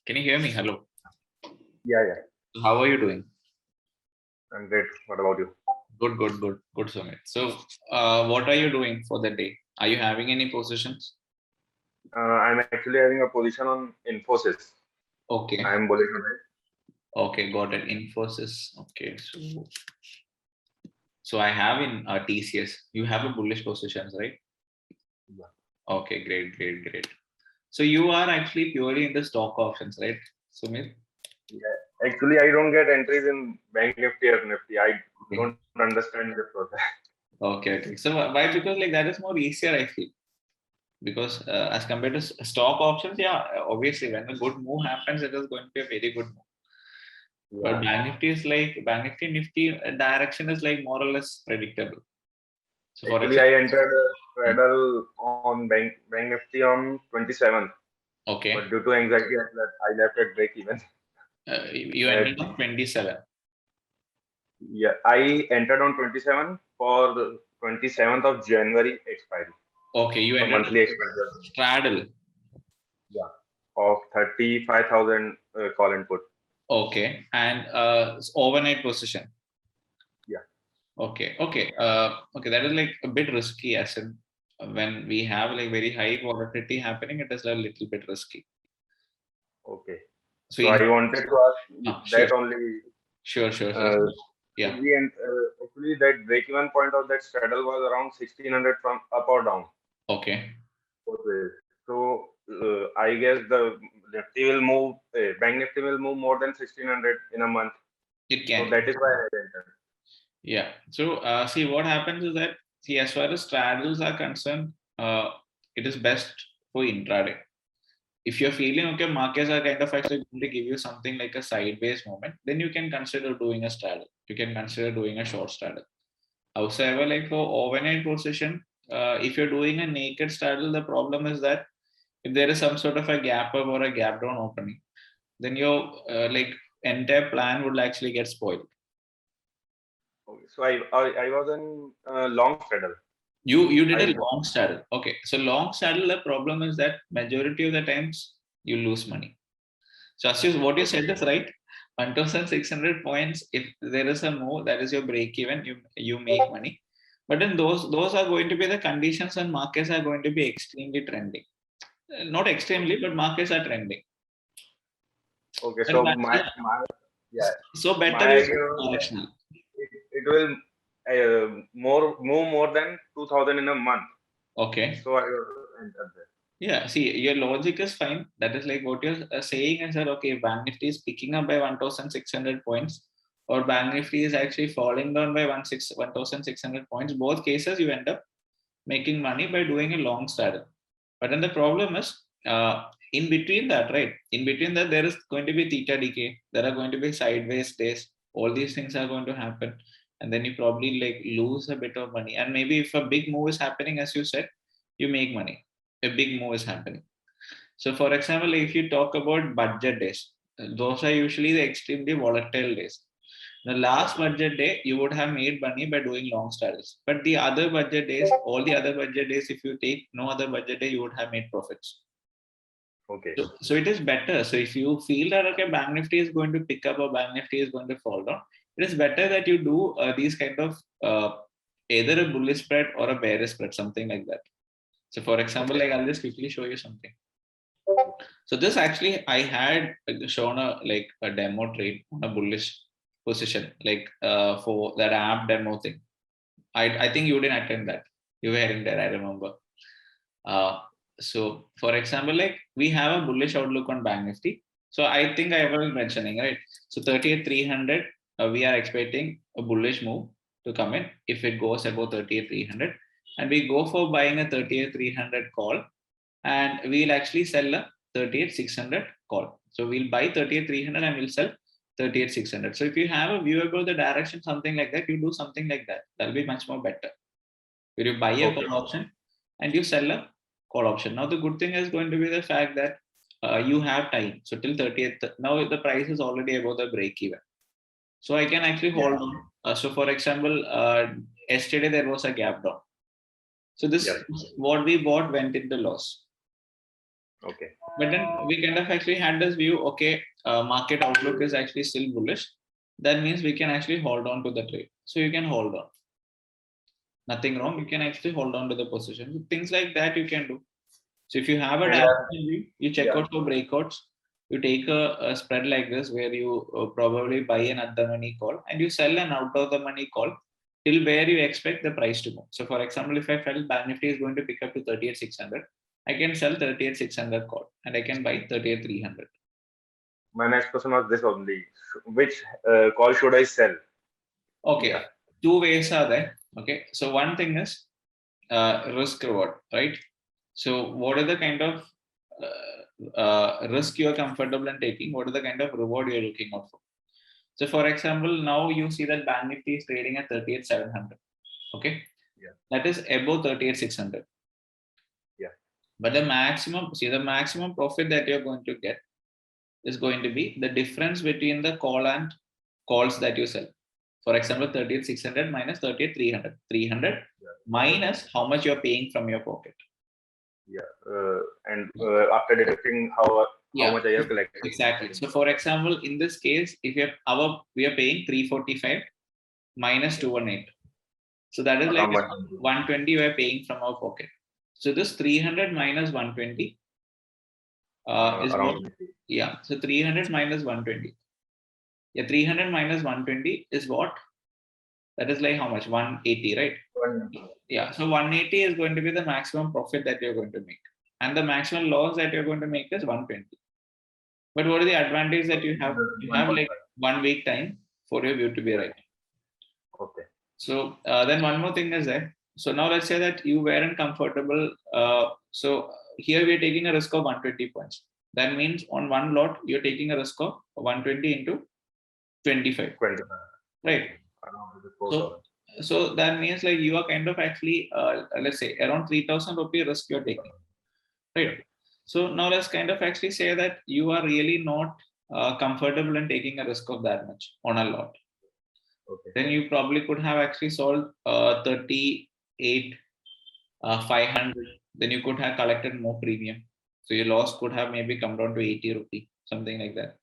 Can you hear me? Hello. Yeah. How are you doing? I'm great. What about you? Good, Sumit. So, what are you doing for the day? Are you having any positions? I'm actually having a position on Infosys. Okay. I'm bullish on it. Okay, got it. Infosys. Okay, so I have in TCS. You have a bullish positions, right? Yeah. Okay, great. So you are actually purely in the stock options, right, Sumit? Yeah. Actually, I don't get entries in Bank Nifty or Nifty. I Okay. don't understand the process. Okay. So why? Because like that is more easier, I feel. Because as compared to stock options, yeah, obviously when a good move happens, it is going to be a very good move. But Yeah. Bank Nifty is like Nifty direction is like more or less predictable. So for Actually, example, I entered a straddle on Bank Nifty on 27th, okay, but due to anxiety, I left at break even. you That entered on 27. Yeah, I entered on 27 for the 27th of January expiry. Okay, you So entered monthly on expiry. straddle. Yeah. Of 35,000 call input. Okay, and overnight position. Yeah. Okay. That is like a bit risky, as in when we have like very high volatility happening, it is a little bit risky. Okay. So So in I wanted to ask sure, that only. sure. Uh, Yeah. actually, that break-even point of that straddle was around 1600 from up or down. Okay. Okay. So I guess the Nifty will move. Bank Nifty will move more than 1600 in a month. It So can. that is why I entered. Yeah. So see, what happens is that, see, as far as straddles are concerned, it is best for intraday. If you're feeling okay, markets are kind of actually going to give you something like a sideways moment, then you can consider doing a straddle. You can consider doing a short straddle. However, like for overnight position, if you're doing a naked straddle, the problem is that if there is some sort of a gap up or a gap down opening, then your like entire plan would actually get spoiled. Okay. So I was in long straddle. You did a I long straddle. Okay, so long straddle, the problem is that majority of the times you lose money. So as you what you Okay. said is right. 1,600 points. If there is a move, that is your break even. You make money. But then those are going to be the conditions when markets are going to be extremely trending. Not extremely, but markets are trending. Okay. That is So my actually my yeah so better my is idea was that directional. it will move more than 2000 in a month. Okay. So I will enter there. Yeah, see, your logic is fine. That is like what you're saying is that, okay, Bank Nifty is picking up by 1,600 points, or Bank Nifty is actually falling down by 1,600 points. Both cases, you end up making money by doing a long straddle. But then the problem is, in between that, right? In between that, there is going to be theta decay. There are going to be sideways days. All these things are going to happen. And then you probably like lose a bit of money. And maybe if a big move is happening, as you said, you make money. A big move is happening. So, for example, if you talk about budget days, those are usually the extremely volatile days. The Yeah. last budget day, you would have made money by doing long straddles. But the other budget days, all the other budget days, if you take no other budget day, you would have made profits. Okay. So it is better. So if you feel that, okay, Bank Nifty is going to pick up or Bank Nifty is going to fall down, it is better that you do these kind of either a bullish spread or a bearish spread, something like that. So for example, Okay. like I'll just quickly show you something. So this actually I had shown a like a demo trade on a bullish position, like for that app demo thing. I think you didn't attend that. You were in there, I remember. Uh, so for example, like we have a bullish outlook on Bank Nifty. So I think I was mentioning, right? So 38,300, we are expecting a bullish move to come in if it goes above 38,300, and we go for buying a 38,300 call, and we'll actually sell a 38,600 call. So we'll buy 38,300 and we'll sell 38,600. So if you have a view about the direction, something like that, you do something like that. That'll be much more better. Where you buy a Okay. call option and you sell a call option. Now the good thing is going to be the fact that you have time. So till 30th, now the price is already above the break even. So I can actually Yeah. hold on. So for example, yesterday there was a gap down. So this Yep. what we bought went into loss. Okay. But then we kind of actually had this view, okay, market outlook is actually still bullish. That means we can actually hold on to the trade. So you can hold on. Nothing wrong. You can actually hold on to the position. Things like that you can do. So if you have a And directional view, you check yeah, out for breakouts. You take a spread like this where you probably buy an at the money call and you sell an out of the money call till where you expect the price to go. So for example, if I felt Bank Nifty is going to pick up to 38,600, I can sell 38,600 call and I can buy 38,300. my next question was this only. Which call should I sell? Okay, Yeah. two ways are there. Okay, so one thing is risk reward, right? So what are the kind of risk you are comfortable in taking? What are the kind of reward you're looking out for? So for example, now you see that Bank Nifty is trading at 38,700. Okay, Yeah. that is above 38,600. Yeah. But the maximum profit that you're going to get is going to be the difference between the call and calls that you sell. For example, 38,600 minus 38,300. 300 Yeah. minus how much you're paying from your pocket. Yeah. And after deducting how Yeah, much I have collected. exactly. So for example, in this case, if we are paying 345 minus 218. So that is like Around 120. 120 we are paying from our pocket. So this 300 minus 120 is what? Around 50. Yeah. So 300 minus 120. Yeah, 300 minus 120 is what? That is like how much? 180, right? 120. Yeah. So 180 is going to be the maximum profit that you're going to make. And the maximum loss that you're going to make is 120. But what are the advantage that you have? You have like 1 week time for your view to be Yeah. right. Okay. So then one more thing is there. So now let's say that you weren't comfortable. So here we're taking a risk of 120 points. That means on one lot, you're taking a risk of 120 into 25, 25. right? Okay. Around So 4,000. so that means like you are kind of actually, let's say around 3,000 rupee risk you're taking, Yeah. right? So now let's kind of actually say that you are really not comfortable in taking a risk of that much on a lot. Okay. Then you probably could have actually sold 38 500. Then you could have collected more premium, so your loss could have maybe come down to 80 rupee, something like that.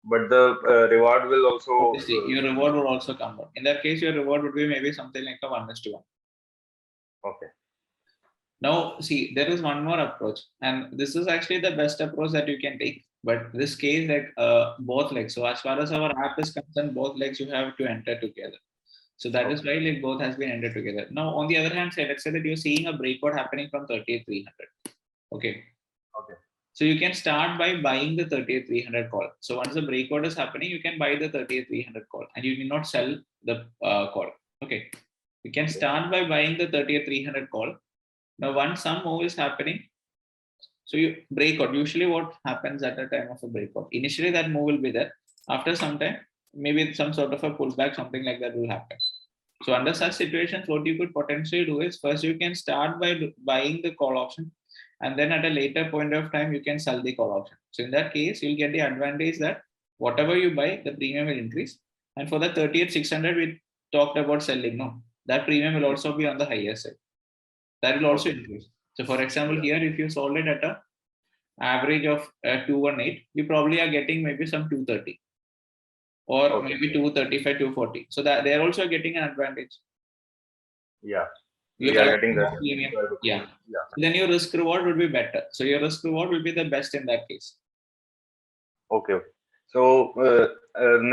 But the reward will also. Obviously your reward would also come down. In that case your reward would be maybe something like a 1:1. Okay. Now see, there is one more approach, and this is actually the best approach that you can take. But this case, like both legs, so as far as our app is concerned, both legs you have to enter together. So that is Okay. why like both has been ended together. Now on the other hand, say let's say that you're seeing a breakout happening from 38,300. Okay. Okay. So you can start by buying the 38,300 call. So once the breakout is happening, you can buy the 38,300 call, and you need not sell the call. Okay. You can Okay. start by buying the 38,300 call. Now once some move is happening, so you breakout. Usually what happens at the time of a breakout? Initially that move will be there. After some time, maybe some sort of a pullback, something like that will happen. So under such situations, what you could potentially do is first you can start by buying the call option, and then at a later point of time you can sell the call option. So in that case, you'll get the advantage that whatever you buy, the premium will increase. And for the 38,600 we talked about selling, no, that premium will Yeah. also be on the higher side. That will also Okay. increase. So for example, Yeah. here if you sold it at a average of 218, you probably are getting maybe some 230 or Okay. maybe 235, 240. So that they're also getting an advantage. Yeah. You're We are getting collecting the more premium. 12 rupees. Yeah. Yeah. So then your risk reward will be better. So your risk reward will be the best in that case. Okay. Okay. So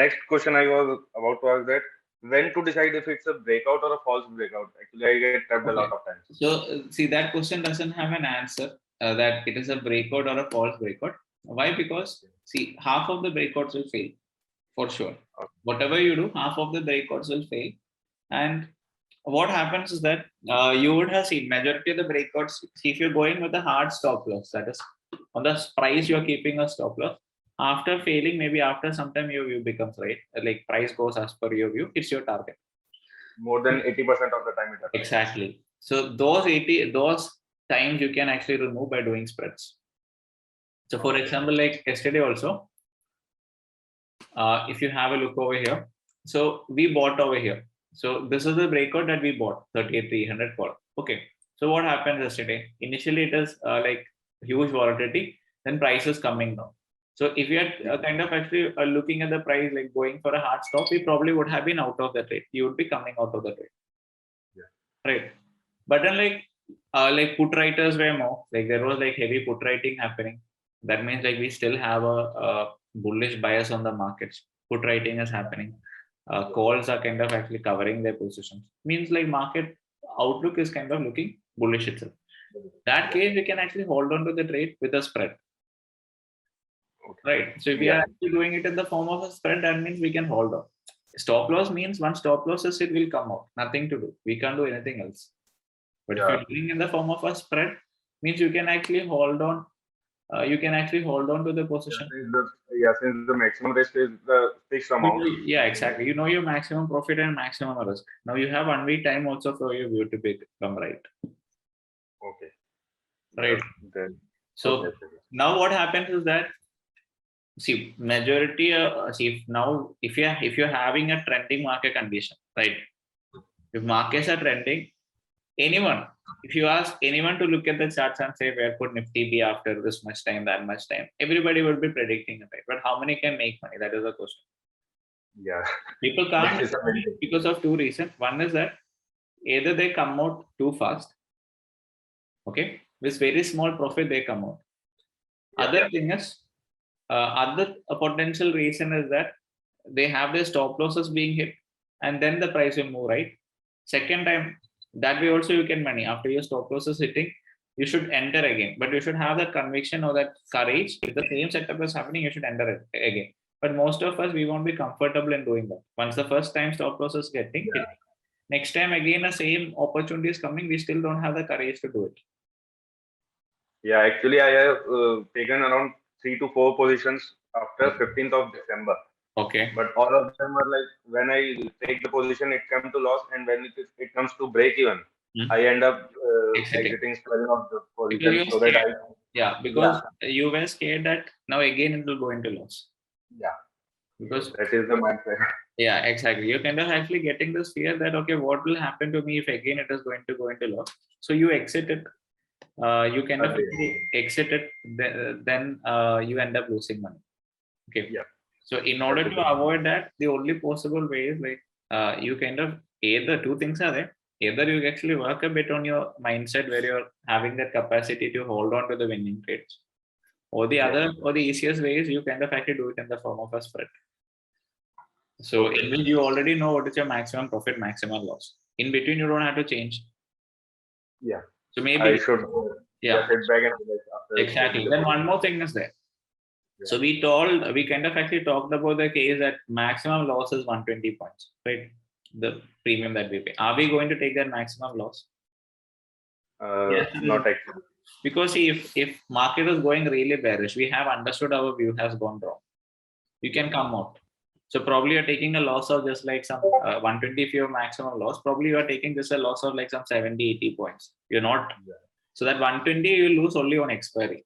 next question I was about to ask that when to decide if it's a breakout or a false breakout. Actually, I get trapped a lot Okay. of times. So see, that question doesn't have an answer that it is a breakout or a false breakout. Why? Because see, half of the breakouts will fail for sure. Okay. Whatever you do, half of the breakouts will fail. And what happens is that you would have seen majority of the breakouts. See, if you're going with a hard stop loss, that is on the price you're keeping a stop loss. After failing, maybe after some time your view becomes right. Like price goes as per your view, it's your target. More than 80% of the time it happens. Exactly. So those times you can actually remove by doing spreads. So for Okay. example, like yesterday also, if you have a look over here, so we bought over here. So this is the breakout that we bought 38,300 for. Okay. So what happened yesterday? Initially, it is like huge volatility. then price is coming down. So if you are kind of actually looking at the price, like going for a hard stop, we probably would have been out of the trade. You would be coming out of the trade. Right. But then like put writers were more, like there was like heavy put writing happening. That means like we still have a bullish bias on the markets. Put writing is happening. Calls are kind of actually covering their positions. Means like market outlook is kind of looking bullish itself. That case, we can actually hold on to the trade with a spread. Right. So if we are actually doing it in the form of a spread, that means we can hold on. Stop loss means once stop loss is it will come out. Nothing to do. We can't do anything else. But if you're doing in the form of a spread, means you can actually hold on. You can actually hold on to the position. Since the maximum risk is the fixed amount. Yeah, exactly. You know your maximum profit and maximum risk. Now you have 1 week time also for your view to become right. Okay. Right. So now what happens is that, see, majority see now if you're having a trending market condition, right? If markets are trending, anyone, if you ask anyone to look at the charts and say where could Nifty be after this much time, that much time, everybody would be predicting it, right? But how many can make money? That is the question. Yeah. People can't because of two reasons. One is that either they come out too fast, okay, with very small profit they come out. Other thing is, other potential reason is that they have their stop losses being hit, and then the price will move, right? Second time, that way also you can money. After your stop loss is hitting, you should enter again. But you should have that conviction or that courage. If the same setup is happening, you should enter it again. But most of us, we won't be comfortable in doing that. Once the first time stop loss is getting hit, next time again the same opportunity is coming, we still don't have the courage to do it. Yeah, actually, I have taken around 3 to 4 positions after 15th of December. Okay. But all of them are like when I take the position, it comes to loss, and when it comes to break even, I end up exiting selling of the position so that because you were scared that now again it will go into loss. Yeah. Because that is the mindset. Yeah, exactly. You're kind of actually getting this fear that okay, what will happen to me if again it is going to go into loss? So you exit it. You kind of exit it, then you end up losing money. Okay. Yeah. So in order to avoid that, the only possible way is like you kind of either two things are there. Either you actually work a bit on your mindset where you're having that capacity to hold on to the winning trades, or the other or the easiest way is you kind of actually do it in the form of a spread. So in which you already know what is your maximum profit, maximum loss. In between, you don't have to change. Yeah. So maybe I should get back and exactly. Then one more thing is there. So we kind of actually talked about the case that maximum loss is 120 points, right? The premium that we pay. Are we going to take that maximum loss? Yes, not actually. Because if market is going really bearish, we have understood our view has gone wrong. You can come out. So probably you're taking a loss of just like some 120 if you have maximum loss. Probably you are taking just a loss of like some 70, 80 points. You're not. So that 120 you lose only on expiry.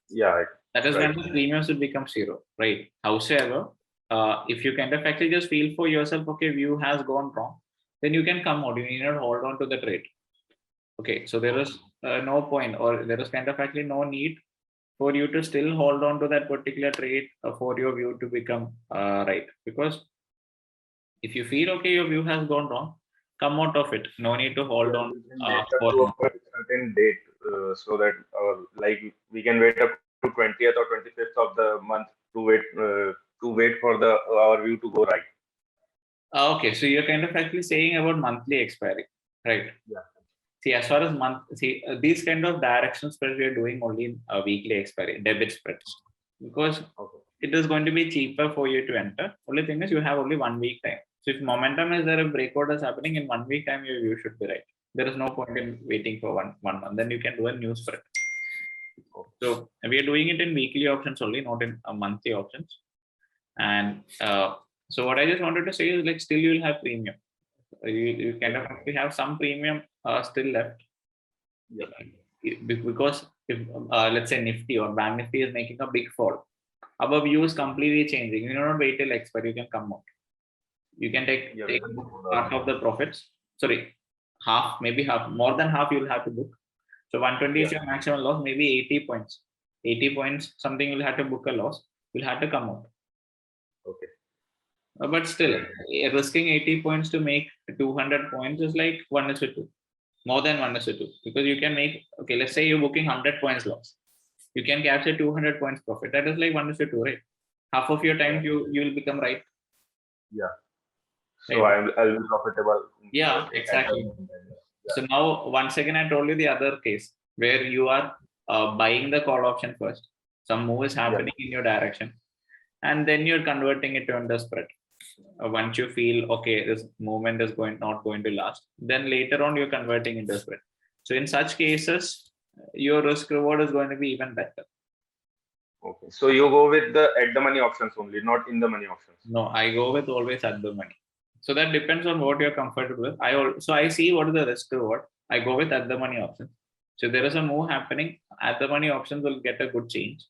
Yeah. That is when the premiums will become zero, right? However, if you kind of actually just feel for yourself, okay, view has gone wrong, then you can come out. You need not hold on to the trade. Okay, so there is no point, or there is kind of actually no need for you to still hold on to that particular trade for your view to become right. Because if you feel okay, your view has gone wrong, come out of it. No need to hold on for a certain date, so that like we can wait up to 20th or 25th of the month to wait for our view to go right. Okay, so you're kind of actually saying about monthly expiry, right? Yeah. See, as far as these kind of direction spreads we are doing only in weekly expiry, debit spreads, because it is going to be cheaper for you to enter. Only thing is you have only 1 week time. So if momentum is there, a breakout is happening in 1 week time, you should be right. There is no point in waiting for one month. Then you can do a new spread. So we are doing it in weekly options only, not in monthly options. And so what I just wanted to say is like still you will have premium. You kind of have some premium still left. Yeah. Because if let's say Nifty or Bank Nifty is making a big fall, our view is completely changing. You don't wait till expiry, you can come out. You can take part of the profits. Sorry, half, maybe half, more than half you'll have to book. So 120 is your maximum loss, maybe 80 points. 80 points, something you'll have to book a loss, you'll have to come out. Okay. But still, risking 80 points to make 200 points is like 1:2, more than 1:2, because you can make, okay, let's say you're booking 100 points loss, you can capture 200 points profit. That is like 1:2, right? Half of your time you will become right. Yeah. So Right. I'll be profitable. Yeah, exactly. So now, once again, I told you the other case where you are buying the call option first. Some move is happening in your direction, and then you're converting it to under spread. Once you feel okay, this movement is not going to last, then later on you're converting into spread. So in such cases, your risk reward is going to be even better. Okay. So you go with the at the money options only, not in the money options. No, I go with always at the money. So that depends on what you're comfortable with. So I see what is the risk reward. I go with at the money option. So there is a move happening. At the money options will get a good change.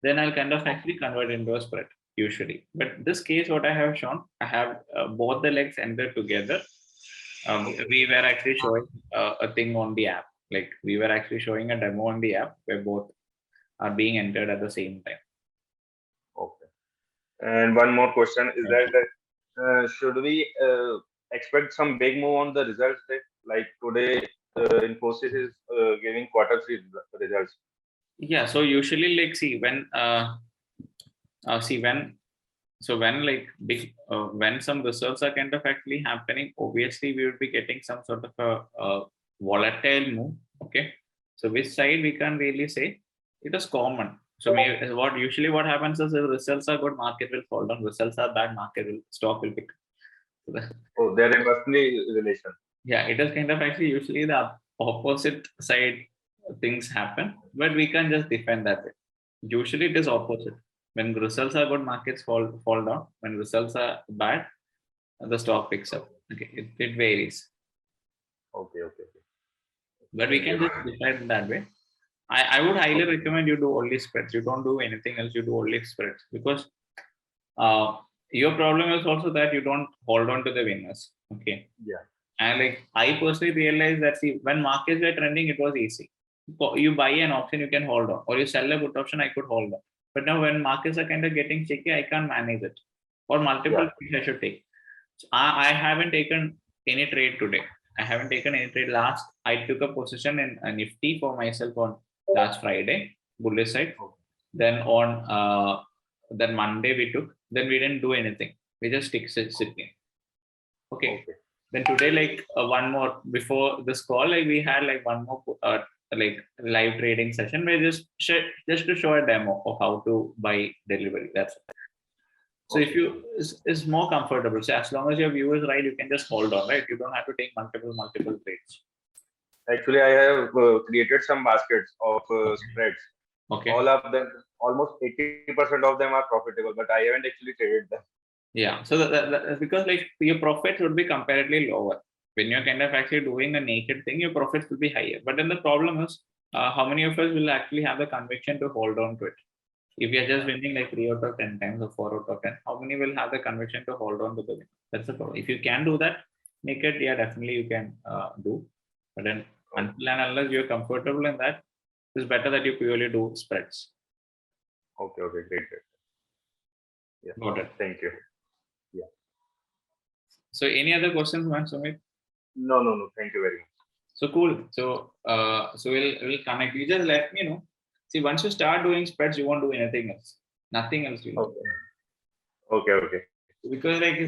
Then I'll kind of actually convert into a spread usually. But this case, what I have shown, I have both the legs entered together. We were actually showing a thing on the app. Like we were actually showing a demo on the app where both are being entered at the same time. Okay. And one more question is that should we expect some big move on the results day? Like today, Infosys is giving quarter three results. Yeah. So usually, like, see when like big when some results are kind of actually happening, obviously we would be getting some sort of a volatile move. Okay. So which side we can't really say. It is common. So maybe what happens is if results are good, market will fall down. Results are bad, stock will pick up. Oh, there must be relation. Yeah, it is kind of actually usually the opposite side things happen, but we can just defend that way. Usually it is opposite. When results are good, markets fall down. When results are bad, the stock picks up. Okay, it varies. Okay, okay, okay. But we Thank can you. just decide that way. I would highly recommend you do only spreads. You don't do anything else, you do only spreads, because uh, your problem is also that you don't hold on to the winners. Okay. Yeah. And like I personally realized that, see, when markets were trending, it was easy. You buy an option, you can hold on, or you sell a put option, I could hold on. But now when markets are kind of getting shaky, I can't manage it. Or multiple trades I should take. So I haven't taken any trade today. I haven't taken any trade. Last, I took a position in a Nifty for myself on last Friday, bullish side. Then on then Monday we took. Then we didn't do anything. We just sitting. Okay. Then today, like one more before this call, like we had like one more like live trading session where just to show a demo of how to buy delivery. That's it. So if you is more comfortable, so as long as your view is right, you can just hold on, right? You don't have to take multiple trades. Actually, I have created some baskets of spreads. Okay. All of them, almost 80% of them are profitable, but I haven't actually traded them. Yeah. So that because like your profit would be comparatively lower. When you're kind of actually doing a naked thing, your profits will be higher. But then the problem is, how many of us will actually have the conviction to hold on to it? If you're just winning like 3 out of 10 times or 4 out of 10, how many will have the conviction to hold on to the win? That's the problem. If you can do that, naked, yeah, definitely you can do. But then until and unless you're comfortable in that, it's better that you purely do spreads. Okay, okay, great. Yeah. Got it. Thank you. Yeah. So any other questions, man, Sumit? No. Thank you very much. So cool. So we'll connect. You just let me know. See, once you start doing spreads, you won't do anything else. Nothing else will do. Okay. Because like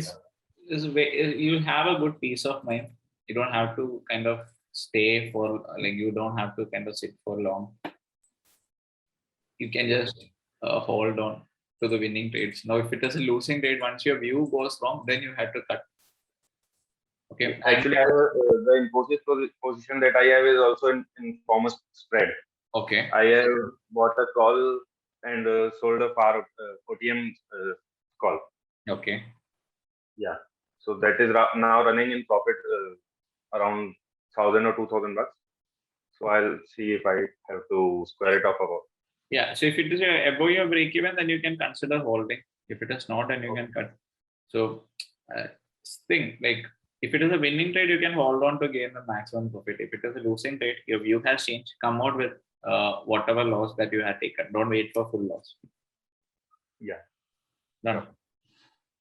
you have a good peace of mind. You don't have to kind of stay for like you don't have to kind of sit for long. You can just hold on to the winning trades. Now, if it is a losing trade, once your view goes wrong, then you have to cut. Okay. Actually, I have the Infosys position that I have is also in form of spread. Okay. I have bought a call and sold a far OTM call. Okay. Yeah. So that is now running in profit around 1,000 or 2,000 bucks. So I'll see if I have to square it off about. Yeah. So if it is above your break even, then you can consider holding. If it is not, then you can cut. So thing like if it is a winning trade, you can hold on to gain the maximum profit. If it is a losing trade, your view has changed. Come out with whatever loss that you had taken. Don't wait for full loss. Yeah. Done.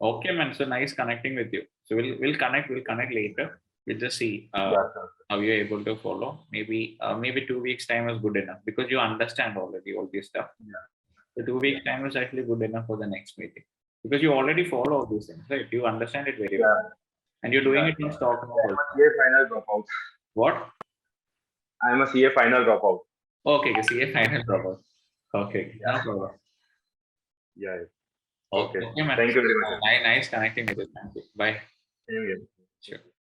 Okay, man. So nice connecting with you. So we'll connect later. We'll just see Yeah, sure. how you're able to follow. Maybe 2 weeks time is good enough because you understand already all this stuff. Yeah. The 2 weeks time is actually good enough for the next meeting because you already follow all these things, right? You understand it very well, and you're doing it in stock I'm market. a CA final dropout. What? I'm a CA final dropout. Okay, see a final dropout. Okay, no problem. Yeah. Okay, man. Thank you very much. Nice connecting with you. Thank you. Bye. Same here. Sure.